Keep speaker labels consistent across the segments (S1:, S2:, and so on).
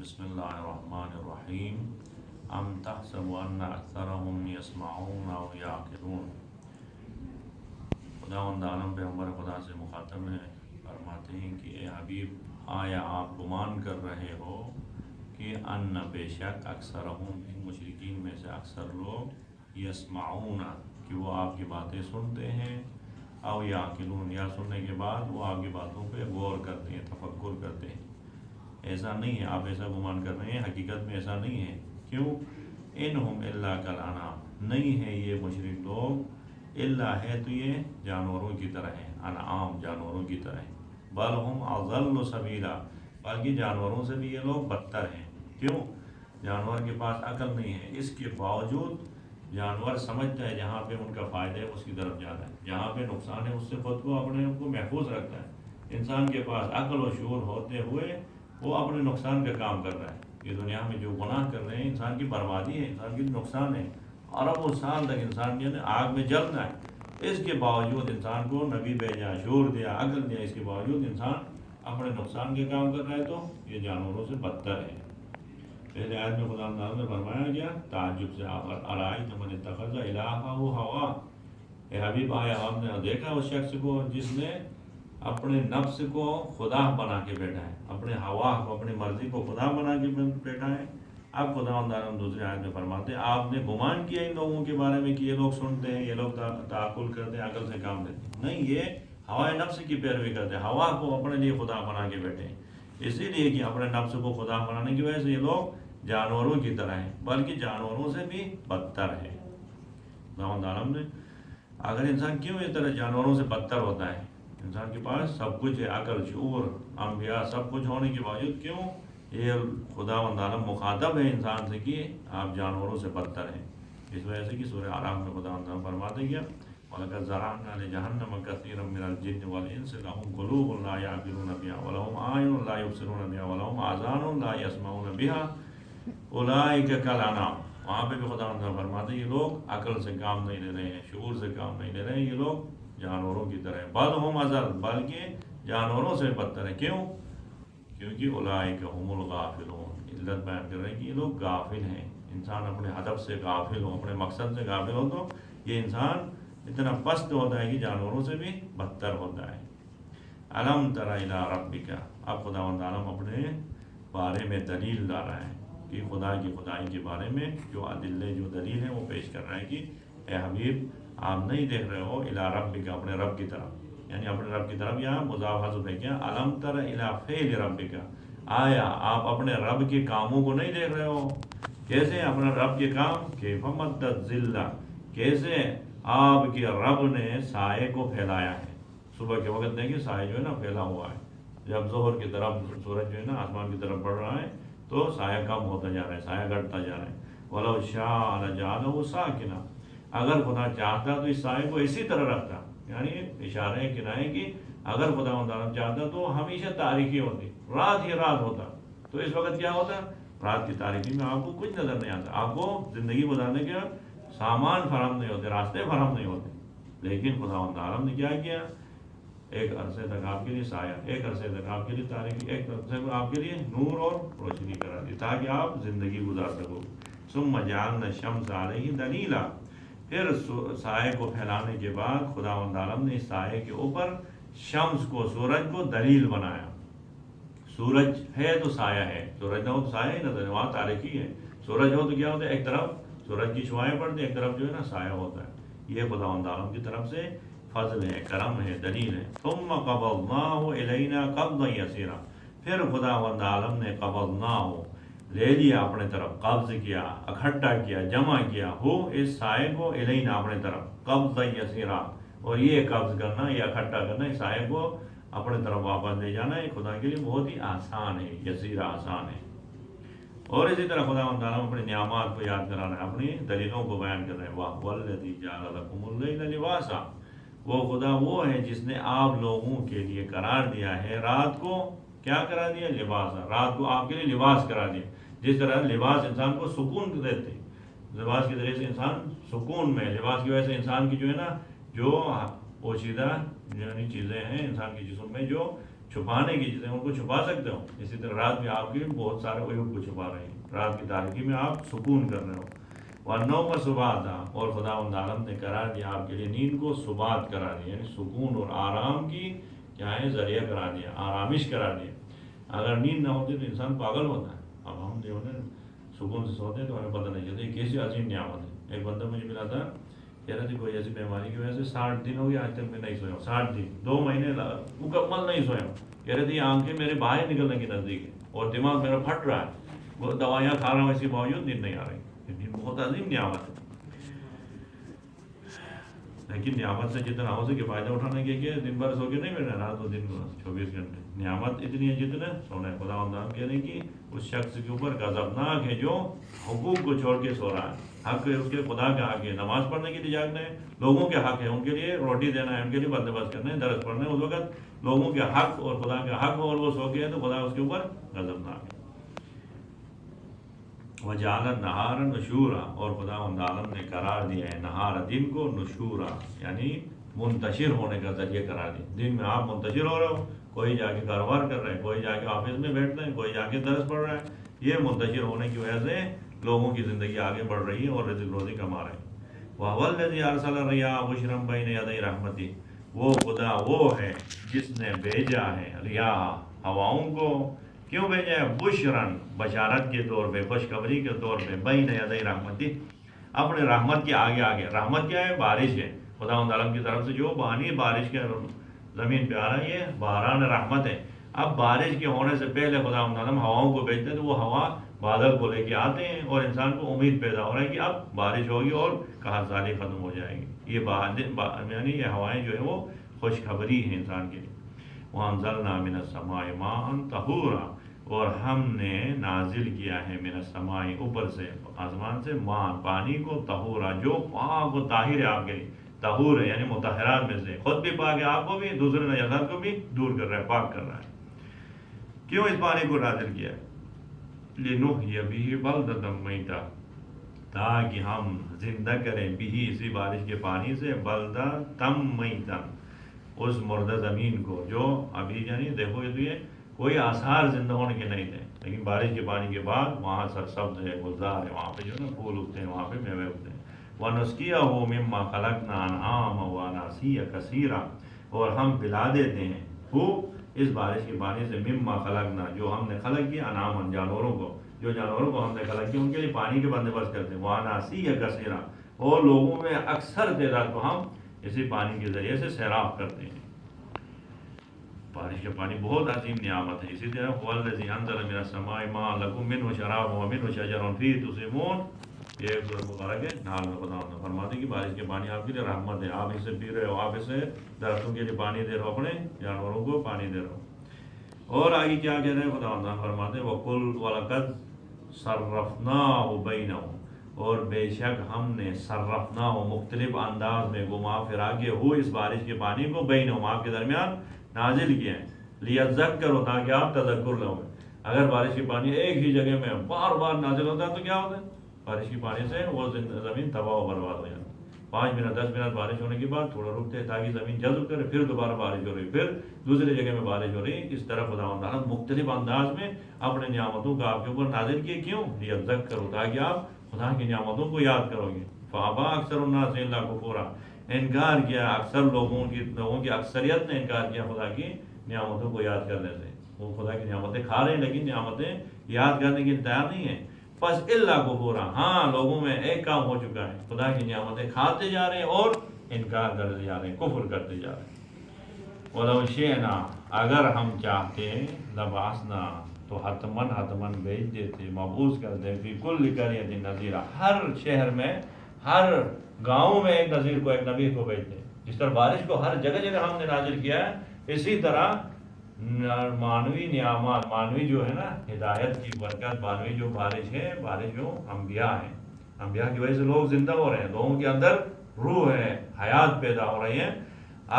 S1: بسم اللہ الرحمن الرحیم ام تحسب ان اکثرهم یسمعون او یعقلون۔ خداوند عالم پیغمبر خدا سے مخاطب ہیں، فرماتے ہیں کہ اے حبیب، آیا آپ گمان کر رہے ہو کہ ان بے شک اکثرهم، ان مشرکین میں سے اکثر لوگ، یسمعون کہ وہ آپ کی باتیں سنتے ہیں، او یعقلون یا سننے کے بعد وہ آپ کی باتوں پہ غور کرتے ہیں، تفکر کرتے ہیں۔ ایسا نہیں ہے، آپ ایسا گمان کر رہے ہیں، حقیقت میں ایسا نہیں ہے۔ کیوں؟ انہم الا کالانعام، نہیں ہے یہ مشرک لوگ الا ہے تو یہ جانوروں کی طرح ہیں، انعام جانوروں کی طرح ہیں، بل ہم اضل سبیلا، بلکہ جانوروں سے بھی یہ لوگ بدتر ہیں۔ کیوں؟ جانور کے پاس عقل نہیں ہے، اس کے باوجود جانور سمجھتا ہے جہاں پہ ان کا فائدہ ہے اس کی طرف جانا ہے، جہاں پہ نقصان ہے اس سے خود کو اپنے کو محفوظ رکھتا ہے۔ انسان کے پاس عقل و شعور ہوتے ہوئے وہ اپنے نقصان کا کام کر رہا ہے۔ یہ دنیا میں جو گناہ کر رہے ہیں انسان کی بربادی ہے، انسان کی نقصان ہے، اربوں سال تک انسان جو ہے آگ میں جلنا ہے۔ اس کے باوجود انسان کو نبی بھیجا، شعور دیا، عقل دیا، اس کے باوجود انسان اپنے نقصان کے کام کر رہا ہے، تو یہ جانوروں سے بدتر ہے۔ پہلے آیت میں خدا تعالیٰ نے فرمایا کیا؟ تعجب سے، ارائیت من اتخذ الہہ ہوا، اے حبیب آیا آپ نے دیکھا اس شخص کو جس نے اپنے نفس کو خدا بنا کے بیٹھا ہے، اپنے ہوا کو، اپنی مرضی کو خدا بنا کے بیٹھا ہے۔ اب خدا دوسری آیت میں فرماتے ہیں آپ نے گمان کیا ان لوگوں کے بارے میں کہ یہ لوگ سنتے ہیں، یہ لوگ تعقل کرتے ہیں، عقل سے کام لیتے ہیں؟ نہیں، یہ ہوائے نفس کی پیروی کرتے ہیں، ہوا کو اپنے لیے خدا بنا کے بیٹھے ہیں۔ اسی لیے کہ اپنے نفس کو خدا بنانے کی وجہ سے یہ لوگ جانوروں کی طرح ہیں، بلکہ جانوروں سے بھی بدتر ہے۔ خداوند عالم نے، اگر انسان کیوں اس طرح جانوروں سے بدتر ہوتا ہے؟ انسان کے پاس سب کچھ ہے، عقل، شعور، انبیاء، سب کچھ ہونے کے باوجود کیوں یہ خداوند عالم مخاطب ہے انسان سے کہ آپ جانوروں سے بدتر ہیں؟ اس وجہ سے کہ سورہ اعراف میں خداوند عالم فرماتے ہیں وَلَقَدْ ذَرَأْنَا لِجَهَنَّمَ كَثِيرًا مِنَ الْجِنِّ وَالْإِنسِ لَهُمْ قُلُوبٌ لَا يَعْقِلُونَ بِهَا وَلَهُمْ أَعْيُنٌ لَا يُبْصِرُونَ بِهَا وَلَهُمْ آذَانٌ لَا يَسْمَعُونَ بِهَا أُولَٰئِكَ كَالْأَنْعَامِ۔ وہاں پہ بھی خداوند عالم فرماتے ہیں یہ لوگ عقل سے کام نہیں لے رہے ہیں، شعور سے کام نہیں لے رہے ہیں، یہ لوگ جانوروں کی طرح ہیں، بل ہم اضل، بلکہ جانوروں سے بدتر ہے۔ کیوں؟ کیونکہ اولئک هم الغافلون، علت بیان کر رہے ہیں کہ یہ لوگ غافل ہیں۔ انسان اپنے ہدف سے غافل ہو، اپنے مقصد سے غافل ہو تو یہ انسان اتنا پست ہوتا ہے کہ جانوروں سے بھی بدتر ہوتا ہے۔ الم تر الی ربک، اب خداوند عالم اپنے بارے میں دلیل لا رہا ہے کہ خدا کی خدائی کے بارے میں جو ادلے، جو دلیل ہے وہ پیش کر رہا ہے کہ اے حبیب آپ نہیں دیکھ رہے ہو الی ربک، اپنے رب کی طرف، یعنی اپنے رب کی طرف یہاں مضاف حذف ہے کیا؟ الم تر الی فعل ربک، آیا آپ اپنے رب کے کاموں کو نہیں دیکھ رہے ہو؟ کیسے اپنے رب کے کام؟ کیف مد الظل، کیسے آپ کے رب نے سائے کو پھیلایا ہے۔ صبح کے وقت دیکھیں سائے جو ہے نا پھیلا ہوا ہے، جب ظہر کی طرف سورج جو ہے نا آسمان کی طرف بڑھ رہا ہے تو سایہ کم ہوتا جا رہا ہے، سایہ گھٹتا جا رہا ہے۔ وَلَوْ شَاءَ لَجَعَلَهُ سَاكِنًا، اگر خدا چاہتا تو اس سائے کو اسی طرح رکھتا، یعنی اشارے کنائے کہ اگر خدا مطالب چاہتا تو ہمیشہ تاریکی ہوتی، رات ہی رات ہوتا، تو اس وقت کیا ہوتا؟ رات کی تاریکی میں آپ کو کچھ نظر نہیں آتا، آپ کو زندگی گزارنے کے سامان فراہم نہیں ہوتے، راستے فراہم نہیں ہوتے۔ لیکن خدا عالم نے کیا کیا؟ ایک عرصے تک آپ کے لیے سایہ، ایک عرصے تک آپ کے لیے تاریکی، ایک عرصے تک آپ کے لیے نور اور روشنی کرا دی تاکہ آپ زندگی گزار سکو۔ ثم جعلنا الشمس علیہ دلیلا، پھر سائے کو پھیلانے کے بعد خدا عالم نے اس سائے کے اوپر شمس کو، سورج کو دلیل بنایا۔ سورج ہے تو سایہ ہے، سورج نہ ہو تو سایہ ہی نظر ہے، وہاں تاریکی ہے۔ سورج ہو تو کیا ہوتا ہے؟ ایک طرف سورج کی شعائیں پڑتی ہیں، ایک طرف جو ہے نا سایہ ہوتا ہے۔ یہ خدا عالم کی طرف سے فضل ہے، کرم ہے، دلیل ہے۔ ثم قبضناہ الینا قبضا یسیرا، پھر خدا عالم نے قبضناہ لے لیا اپنے طرف، قبض کیا، اکٹھا کیا، جمع کیا، ہو اس سائے کو، الینا اپنے طرف، قبضا یسیرا، اور یہ قبض کرنا، یہ اکٹھا کرنا، اس سائے کو اپنے طرف واپس لے جانا ہے خدا کے لیے بہت ہی آسان ہے، یسیرا آسان ہے۔ اور اسی طرح خدا تعالیٰ اپنی نعمات کو یاد کرا رہا ہے، اپنی دلیلوں کو بیان کر رہے ہیں۔ وَهُوَ الَّذِي جَعَلَ لَكُمُ اللَّيْلَ لِبَاسًا، وہ خدا وہ ہے جس نے آپ لوگوں کے لیے قرار دیا ہے رات کو، کیا کرا دیا؟ لباس، رات کو آپ کے لیے لباس کرا دیا۔ جس طرح لباس انسان کو سکون دیتے، لباس کے ذریعے سے انسان سکون میں، لباس کی وجہ سے انسان کی جو ہے نا جو پوشیدہ یعنی چیزیں ہیں انسان کے جسم میں جو چھپانے کی چیزیں ان کو چھپا سکتے ہو. اسی طرح رات میں آپ کے بہت سارے عیوب کو چھپا رہے ہیں، رات کی تاریکی میں آپ سکون کر رہے ہو. وَالنَّوْمَ سُبَاتًا، اور خداوند عالم نے قرار دیا آپ کے لیے نیند کو سبات قرار دیا، یعنی سکون اور آرام کی کیا ہے ذریعہ قرار دیا، آرامش قرار دیا. اگر نیند نہ ہوتی تو انسان پاگل ہوتا ہے. اب ہم جو ہے سکون سے سوتے ہیں تو ہمیں پتہ نہیں چلتا یہ کیسی عظیم نعمت ہے. ایک بندہ مجھے ملا تھا، کہہ رہا تھی کوئی ایسی بیماری کی وجہ سے 60 دن ہو گیا آج تک میں نہیں سویا ہوں. 60 دن، 2 مہینے مکمل نہیں سویا ہوں. کہہ رہے تھے یہ آنکھیں میرے باہر نکلنے کی نزدیک ہے اور دماغ میرا پھٹ رہا ہے، وہ دوائیاں کھا رہا ہوں، اس کے باوجود نیند نہیں آ رہی. نیند بہت عظیم نعمت ہے، لیکن نعمت سے جتنا ہو سکے فائدہ اٹھانے کے لیے دن بھر سو کے نہیں بیٹھنا، رات و دن 24 گھنٹے. نعمت اتنی ہے جتنے سونا ہے. خدا عمدان کہنے کی اس شخص کے اوپر غضبناک ہے جو حقوق کو چھوڑ کے سو رہا ہے. حق ہے اس کے خدا کے حق ہے نماز پڑھنے کے لیے جاگنا ہے، لوگوں کے حق ہے ان کے لیے روٹی دینا ہے، ان کے لیے بندوبست کرنا ہے، درس پڑھنا ہے. اس وقت لوگوں کے حق اور خدا کے حق اور وہ سو گئے تو خدا اس کے اوپر غضبناک ہے. وَجَعَلَ النَّهَارَ نُشُورًا، اور خدا عالم نے قرار دیا ہے نہار دن کو نشورا، یعنی منتشر ہونے کا ذریعہ قرار دیا. دن میں آپ منتشر ہو رہے ہو، کوئی جا کے کاروبار کر رہے ہیں، کوئی جا کے آفس میں بیٹھ رہے ہیں، کوئی جا کے درس پڑھ رہا ہے. یہ منتشر ہونے کی وجہ سے لوگوں کی زندگی آگے بڑھ رہی ہے اور رزق روزی کما رہے ہیں. وَهُوَ الَّذِي أَرْسَلَ الرِّيَاحَ بُشْرًا بَيْنَ يَدَيْ رَحْمَتِهِ، وہ خدا وہ ہے جس نے بھیجا ہے ریاح ہواؤں کو. کیوں بھیجا ہے؟ بشرن بشارت کے طور پہ، خوشخبری کے طور پہ. بین یدی رحمتی، اپنے رحمت کے آگے آگے. رحمت کیا ہے؟ بارش ہے. خدا عالم کی طرف سے جو پانی بارش کے زمین پہ آ رہا ہے یہ باران رحمت ہے. اب بارش کے ہونے سے پہلے خدا عالم ہواؤں کو بھیجتے ہیں تو وہ ہوا بادل کو لے کے آتے ہیں اور انسان کو امید پیدا ہو رہا ہے کہ اب بارش ہوگی اور قحط سالی ختم ہو جائے گی. یہ یعنی یہ ہوائیں جو ہے وہ خوشخبری ہیں انسان کے لیے. وَأَنزَلْنَا مِنَ السَّمَاءِ مَاءً طَهُورًا، اور ہم نے نازل کیا ہے من السماء اوپر سے آسمان سے مان پانی کو طہورا جو پاک و طاہر ہے آپ کے لیے. طہور ہے یعنی مطہرات میں سے، خود بھی پاک ہے، آپ کو بھی، دوسرے نجاسات کو بھی دور کر رہا ہے، پاک کر رہا ہے. کیوں اس پانی کو نازل کیا؟ لِنُحْيِيَ بِهِ بَلْدَةً مَيْتًا، تاکہ ہم زندہ کریں بھی اسی بارش کے پانی سے بلدۃ میتا، اس مردہ زمین کو جو ابھی یعنی دیکھو یہ کوئی آثار زندہ ہونے کے نہیں تھے، لیکن بارش کے پانی کے بعد وہاں سرسبز ہے، گلزار ہے، وہاں پہ جو ہے نا پھول اگتے ہیں، وہاں پہ میوے اگتے ہیں. وَنُسْقِيَهُ مِمَّا خَلَقْنَا أَنْعَامًا وَأَنَاسِيَّ كَثِيرًا، اور ہم پلا دیتے ہیں وہ اس بارش کے پانی سے مما خلقنا، جو ہم نے خلق کیا، انعامًا جانوروں کو، جو جانوروں کو ہم نے خلق کیا ان کے لیے پانی کے بندوبست کرتے ہیں. وَأَنَاسِيَّ كَثِيرًا، اور لوگوں میں اکثر تعداد کو ہم اسی پانی کے ذریعے سے سیراب کرتے ہیں. بارش کا پانی بہت عظیم نعمت ہے. اسی طرح هو الذی انزل من السماء ماء لکم منه شراب ومنه شجر فیہ تسیمون، یہ سورۃ بقرہ کے نال میں خدا فرماتے ہیں کہ بارش کے پانی آپ کے لیے رحمت ہے، آپ اسے پی رہے ہو، آپ اسے درختوں کے لیے پانی دے رہے ہو، اپنے جانوروں کو پانی دے رہے ہو. اور آگے کیا کہہ رہے ہیں خدا فرماتے ہیں وَقُلْ وَلَقَدْ صَرَّفْنَاهُ بَيْنَهُمْ، اور بے شک ہم نے صرفنا ہو مختلف انداز میں گما پھرا کے ہو اس بارش کے پانی کو بینہم آپ کے درمیان نازل کیا ہے. لیذکروا، تاکہ آپ تذکر لو. اگر بارش کی پانی ایک ہی جگہ میں بار بار نازل ہوتا ہے تو کیا ہوتا ہے؟ بارش کی پانی سے وہ زمین تباہ و برباد ہو جاتی ہے. 5 منٹ 10 منٹ بارش ہونے کے بعد تھوڑا رکتے ہیں تاکہ زمین جذب کرے، پھر دوبارہ بارش ہو رہی، پھر دوسری جگہ میں بارش ہو رہی. اس طرح خدا تعالیٰ مختلف انداز میں اپنے نعمتوں کا آپ کے اوپر نازل کیے. کیوں؟ لیذکروا، تاکہ آپ خدا کی نعمتوں کو یاد کرو گے. فابا اکثر الناس الا کفورا، انکار کیا اکثر لوگوں کی اکثریت نے انکار کیا خدا کی نعمتوں کو یاد کرنے سے. وہ خدا کی نعمتیں کھا رہے ہیں لیکن نعمتیں یاد کرنے کے لیے تیار نہیں ہیں. بس الا کفورا، ہاں لوگوں میں ایک کام ہو چکا ہے، خدا کی نعمتیں کھاتے جا رہے ہیں اور انکار کرتے جا رہے ہیں، کفر کرتے جا رہے ہیں. وَلَوْ شِئْنَا، اگر ہم چاہتے لَبَعَثْنَا، تو حتماً بھیج دیتے، مبعوث کر دے فی کل قریۃ نذیرا، ہر شہر میں ہر گاؤں میں ایک نذیر کو، ایک نبی کو بھیجتے. جس طرح بارش کو ہر جگہ جگہ ہم نے نازل کیا ہے، اسی طرح مانوی نعمات، مانوی جو ہے نا ہدایت کی برکت، مانوی جو بارش ہے، بارش جو انبیاء ہیں، انبیاء کی وجہ سے لوگ زندہ ہو رہے ہیں، لوگوں کے اندر روح ہے، حیات پیدا ہو رہی ہے.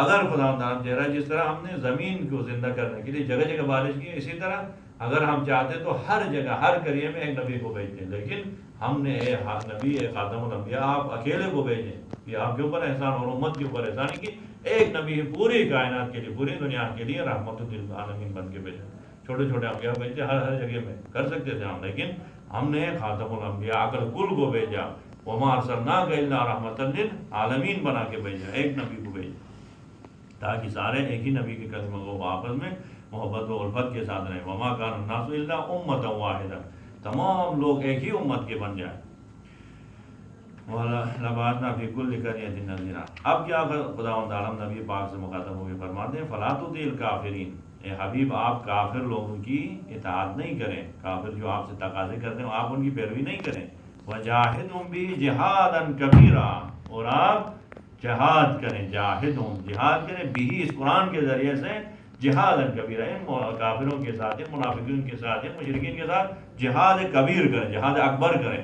S1: اگر خدا تعالیٰ چاہ رہا ہے جس طرح ہم نے زمین کو زندہ کرنے کے لیے جگہ جگہ بارش کی، اسی طرح اگر ہم چاہتے تو ہر جگہ ہر قریے میں ایک نبی کو بھیجتے، لیکن ہم نے اے نبی اے خاتم الانبیاء آپ اکیلے کو بھیجیں، یہ آپ کے اوپر احسان اور امت کے اوپر احسان ہے کہ ایک نبی پوری کائنات کے لیے، پوری دنیا کے لیے رحمت للعالمین بن کے بھیجا۔ چھوٹے چھوٹے انبیاء بھیجتے ہر جگہ میں کر سکتے تھے ہم، لیکن ہم نے خاتم الانبیاء عقل کل کو بھیجا، وما ارسلناک الا رحمۃ للعالمین بنا کے بھیجا، ایک نبی کو بھیجا تاکہ سارے ایک ہی نبی کے کلمہ کو آپس میں محبت و الفت کے ساتھ رہیں۔ وما کان الناس الا امۃ واحدہ، تمام لوگ ایک ہی امت کے بن جائیں۔ وَلَبَعَثْنَا فِي كُلِّ قَرْيَةٍ نَذِيرًا۔ اب کیا خداوند عالم نبی پاک سے مخاطب ہو کے فرماتے ہیں فَلَا تُطِعِ الْكَافِرِينَ، اے حبیب آپ کافر لوگوں کی اطاعت نہیں کریں، کافر جو آپ سے تقاضے کرتے ہیں آپ ان کی پیروی نہیں کریں۔ وَجَاهِدْهُمْ بِهِ جِهَادًا كَبِيرًا، اور آپ جہاد کریں، جاہدہم جہاد کریں بھی اس قرآن کے ذریعے سے جہاد کبیرہ، ان کافروں کے ساتھ، ان منافقین کے ساتھ، ان مشرکین کے ساتھ جہاد کبیر کریں، جہاد اکبر کریں۔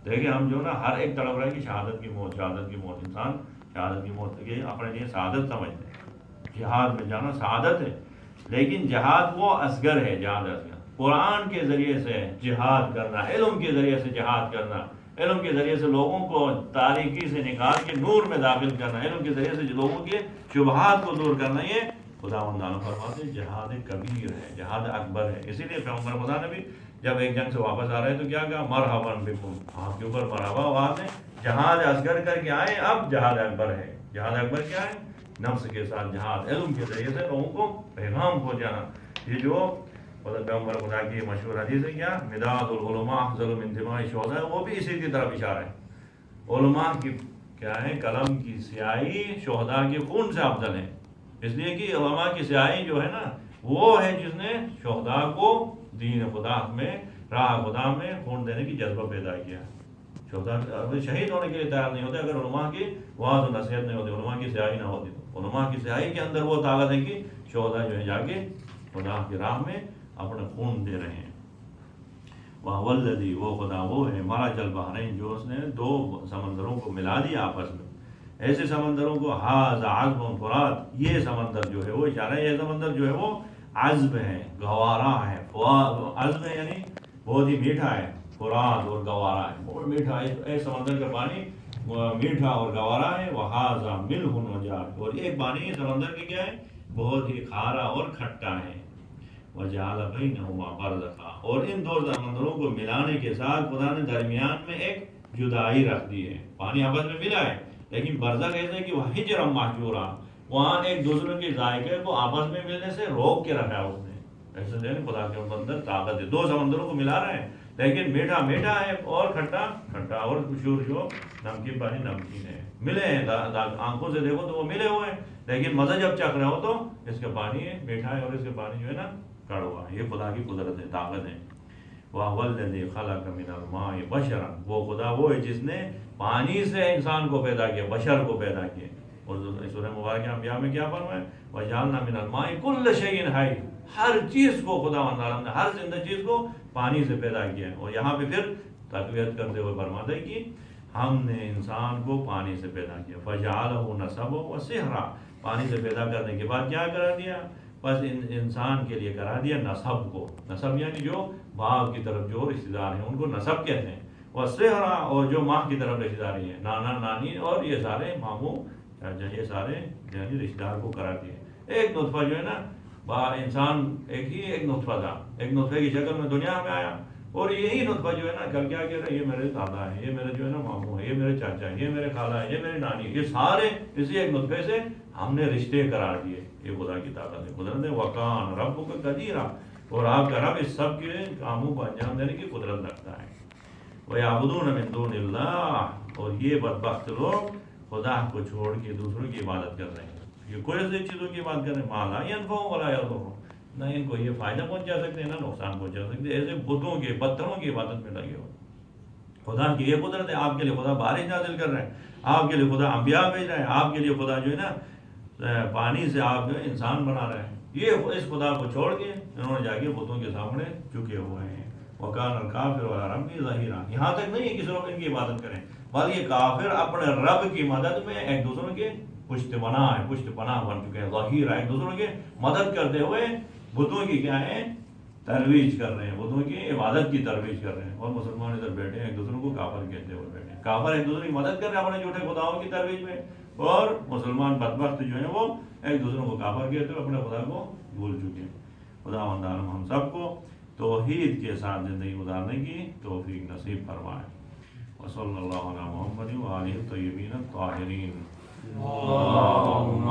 S1: دیکھیں ہم جو نا ہر ایک تڑپ رہے ہیں کہ شہادت کی موت، شہادت کی موت، انسان شہادت کی موت کے اپنے لیے سعادت سمجھتے ہیں، جہاد میں جانا سعادت ہے، لیکن جہاد وہ اصغر ہے، جہاد اصغر قرآن کے ذریعے سے جہاد کرنا، علم کے ذریعے سے جہاد کرنا، علم کے ذریعے سے لوگوں کو تاریکی سے نکال کے نور میں داخل کرنا، علم کے ذریعے سے لوگوں کے شبہات کو دور کرنا، یہ خداوند تعالیٰ فرماتے ہیں جہاد کبیر ہے، جہاد اکبر ہے۔ اسی لیے پیغمبر خدا نے بھی جب ایک جنگ سے واپس آ رہے تو کیا کہا مرحبا بکم، آپ کے اوپر مرحبا، آواز ہے جہاد اصغر کر کے آئے، اب جہاد اکبر ہے۔ جہاد اکبر کیا ہے؟ نفس کے ساتھ جہاد، علم کے ذریعے سے لوگوں کو پیغام پہنچانا۔ یہ جو پیغمبر خدا کی مشہور حدیث ہے کیا مداد العلماء افضل من دماء الشہداء، وہ بھی اسی کی طرف اشارہ ہے۔ علماء کی کیا ہے قلم کی سیاہی شہداء کے خون سے افضل ہے، اس لیے کہ علماء کی سیاہی جو ہے نا وہ ہے جس نے شہداء کو دین خدا میں، راہ خدا میں خون دینے کی جذبہ پیدا کیا۔ شہداء شہید ہونے کے لیے تیار نہیں ہوتے اگر علماء کی واعظ و نصیحت نہیں ہوتی، علماء کی سیاہی نہ ہوتی تو۔ علماء کی سیاہی کے اندر وہ طاقت ہے کہ شہداء جو ہے جا کے خدا کی راہ میں اپنا خون دے رہے ہیں۔ وَهُوَ الَّذِي، وہ خدا وہ ہے مَرَجَ الْبَحْرَيْنِ، جو اس نے دو سمندروں کو ملا دیا آپس میں، ایسے سمندروں کو هَٰذَا عَذْبٌ فُرَاتٌ، یہ سمندر جو ہے وہ اشارہ ہے، یہ سمندر جو ہے وہ عذب ہے، گوارا ہے۔ عذب ہے یعنی بہت ہی میٹھا ہے، فرات اور گوارا ہے، بہت میٹھا ہے، ایک سمندر کا پانی میٹھا اور گوارا ہے۔ وَهَٰذَا مِلْحٌ وَجَاجٌ، اور ایک پانی سمندر کے کیا ہے بہت ہی کھارا اور کھٹا ہے۔ وَجَعَلَ بَيْنَهُمَا بَرْزَخًا، اور ان دو سمندروں کو ملانے کے ساتھ خدا نے درمیان میں ایک جدائی رکھ دی ہے، پانی آپس میں ملا ہے لیکن برزخ ایسا ہے کہ وہ حجرا محجورا، وہاں ایک دوسرے کے ذائقے کو آپس میں ملنے سے روک کے رکھا ہے اس نے۔ ایسے دیکھیں خدا کے اندر طاقت ہے، دو سمندروں کو ملا رہے ہیں لیکن میٹھا میٹھا ہے اور کھٹا کھٹا، اور شور نمکین پانی نمکین ہے، ملے ہیں، آنکھوں سے دیکھو تو وہ ملے ہوئے ہیں لیکن مزہ جب چکھ رہے ہو تو اس کا پانی میٹھا ہے اور اس کا پانی جو ہے نا کڑوا ہے۔ یہ خدا کی قدرت ہے، طاقت ہے۔ وَهُوَ الَّذِي خَلَقَ مِنَ الْمَاءِ بَشَرًا، وہ خدا وہ ہے جس نے پانی سے انسان کو پیدا کیا، بشر کو پیدا کیا۔ اور سورہ مبارکہ انبیاء میں کیا فرمایا وَجَعَلْنَا مِنَ الْمَاءِ كُلَّ شَيْءٍ حَيٍّ، ہر چیز کو خداوند عالم نے، ہر زندہ چیز کو پانی سے پیدا کیا ہے۔ اور یہاں پہ پھر تقویت کرتے ہوئے فرماتا ہے کہ ہم نے انسان کو پانی سے پیدا کیا، فَجَعَلَهُ نَسَبًا وَصِهْرًا، پانی سے پیدا کرنے کے بعد کیا کرا دیا، بس انسان کے لیے کرا دیا نسب کو، نسب یعنی جو باپ کی طرف جو رشتہ دار ہیں ان کو نسب کہتے ہیں، وَصِهْرًا، اور جو ماں کی طرف رشتہ داری ہے، نانا نانی اور یہ سارے ماموں چاچا، یہ سارے یعنی رشتہ دار کو کرا دیا۔ ایک نطفہ جو ہے نا انسان ایک نطفہ تھا، ایک نطفے کی شکل میں دنیا میں آیا، اور یہی نطفہ جو ہے نا کل کیا کہہ رہا ہے یہ میرے دادا ہے، یہ میرے جو ہے نا ماموں ہے، یہ میرے چاچا ہے، یہ میرے خالہ ہے، یہ میری نانی ہے، یہ سارے اسی ایک نطفے سے ہم نے رشتے قرار دیے۔ یہ خدا کی طاقت ہے، قدرت ہے۔ وَكَانَ رَبُّكَ قَدِيرًا، اور آپ کا رب اس سب کے کاموں کو انجام دینے کی قدرت رکھتا ہے۔ وَيَعْبُدُونَ مِن دُونِ اللَّهِ، اور یہ بدبخت لوگ خدا کو چھوڑ کے دوسروں کی عبادت کر رہے ہیں، یہ کوئی ایسی چیزوں کی بات کر رہے ہیں مَا لَا يَنفَعُهُمْ وَلَا يَضُرُّهُمْ، نہ ان کو یہ فائدہ پہنچا سکتے ہیں نہ نقصان پہنچا سکتے، ایسے بتوں کے پتھروں کی عبادت میں لگے ہو۔ خدا کی یہ قدرت ہے، آپ کے لیے خدا بارش نازل کر رہے ہیں، آپ کے لیے خدا انبیاء بھیج رہے ہیں، آپ کے لیے خدا جو ہے نا پانی سے آپ جو ہے انسان بنا رہے ہیں۔ یہ اس خدا کو چھوڑ کے انہوں نے جا کے بتوں کے سامنے جھکے ہوئے ہیں۔ وَكَانَ الْكَافِرُ عَلَىٰ رَبِّهِ ظَهِيرًا، یہاں تک نہیں ہے کہ صرف ان کی عبادت کریں بلکہ کافر اپنے رب کی مدد میں ایک دوسروں کے پشت پناہ بن چکے ہیں، ظہیر ایک دوسروں کے مدد کرتے ہوئے بتوں کی کیا ہے ترویج کر رہے ہیں، بتوں کی عبادت کی ترویج کر رہے ہیں، اور مسلمان ادھر بیٹھے ہیں ایک دوسرے کو کافر کہتے ہوئے بیٹھے ہیں، کافر ایک دوسرے کی مدد کر رہے ہیں اپنے جھوٹے خداؤں کی ترویج میں، اور مسلمان بدبخت جو ہیں وہ ایک دوسرے کو کافر کہتے ہوئے اپنے خدا کو بھول چکے ہیں۔ خداوند عالم ہم سب کو توحید کے ساتھ زندگی گزارنے کی توفیق نصیب فرمائے۔ وصلی اللہ علی محمد وآلہ الطیبین الطاہرین۔ اللہم